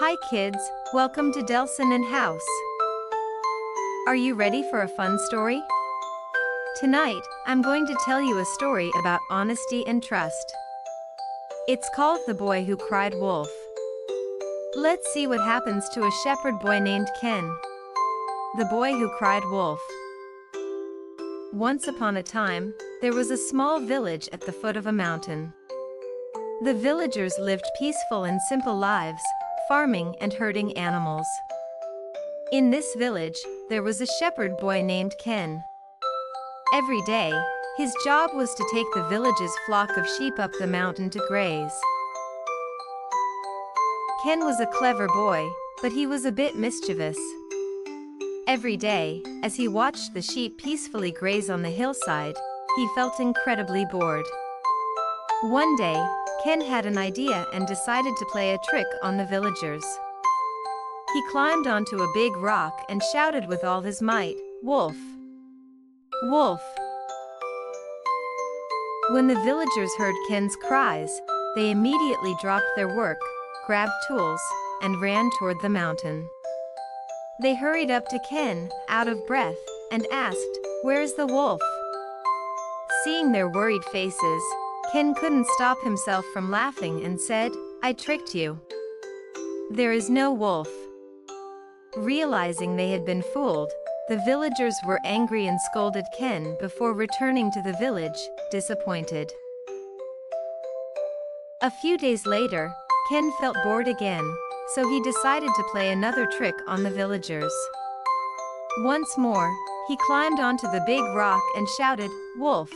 Hi kids, welcome to Delson and House. Are you ready for a fun story? Tonight, I'm going to tell you a story about honesty and trust. It's called The Boy Who Cried Wolf. Let's see what happens to a shepherd boy named Ken. The Boy Who Cried Wolf. Once upon a time, there was a small village at the foot of a mountain. The villagers lived peaceful and simple lives, farming and herding animals. In this village, there was a shepherd boy named Ken. Every day, his job was to take the village's flock of sheep up the mountain to graze. Ken was a clever boy, but he was a bit mischievous. Every day, as he watched the sheep peacefully graze on the hillside, he felt incredibly bored. One day, Ken had an idea and decided to play a trick on the villagers. He climbed onto a big rock and shouted with all his might, "Wolf! Wolf!" When the villagers heard Ken's cries, they immediately dropped their work, grabbed tools, and ran toward the mountain. They hurried up to Ken, out of breath, and asked, "Where's the wolf?" Seeing their worried faces, Ken couldn't stop himself from laughing and said, "I tricked you. There is no wolf." Realizing they had been fooled, the villagers were angry and scolded Ken before returning to the village, disappointed. A few days later, Ken felt bored again, so he decided to play another trick on the villagers. Once more, he climbed onto the big rock and shouted, "Wolf!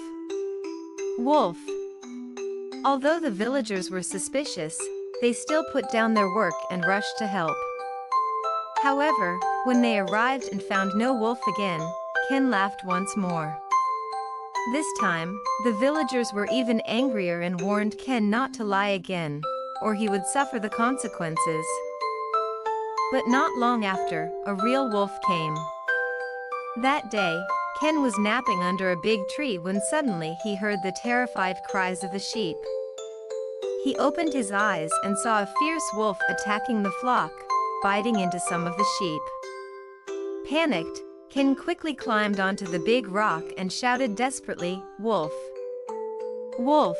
Wolf!" Although the villagers were suspicious, they still put down their work and rushed to help. However, when they arrived and found no wolf again, Ken laughed once more. This time, the villagers were even angrier and warned Ken not to lie again, or he would suffer the consequences. But not long after, a real wolf came. That day, Ken was napping under a big tree when suddenly he heard the terrified cries of the sheep. He opened his eyes and saw a fierce wolf attacking the flock, biting into some of the sheep. Panicked, Ken quickly climbed onto the big rock and shouted desperately, "Wolf! Wolf!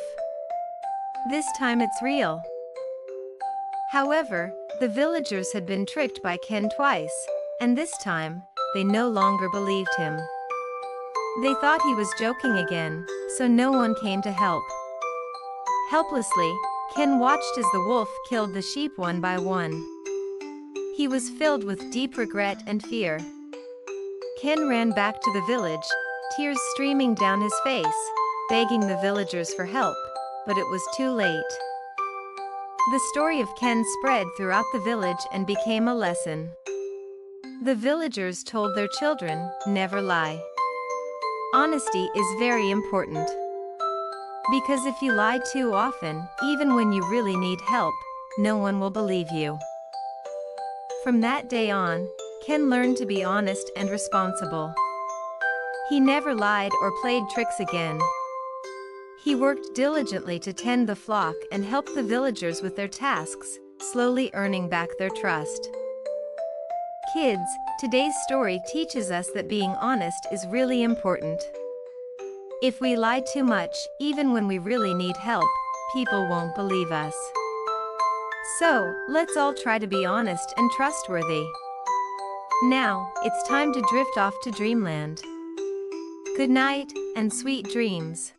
This time it's real." However, the villagers had been tricked by Ken twice, and this time, they no longer believed him. They thought he was joking again, so no one came to help. Helplessly, Ken watched as the wolf killed the sheep one by one. He was filled with deep regret and fear. Ken ran back to the village, tears streaming down his face, begging the villagers for help, but it was too late. The story of Ken spread throughout the village and became a lesson. The villagers told their children, "Never lie. Honesty is very important. Because if you lie too often, even when you really need help, no one will believe you." From that day on, Ken learned to be honest and responsible. He never lied or played tricks again. He worked diligently to tend the flock and help the villagers with their tasks, slowly earning back their trust. Kids, today's story teaches us that being honest is really important. If we lie too much, even when we really need help, people won't believe us. So, let's all try to be honest and trustworthy. Now, it's time to drift off to dreamland. Good night, and sweet dreams.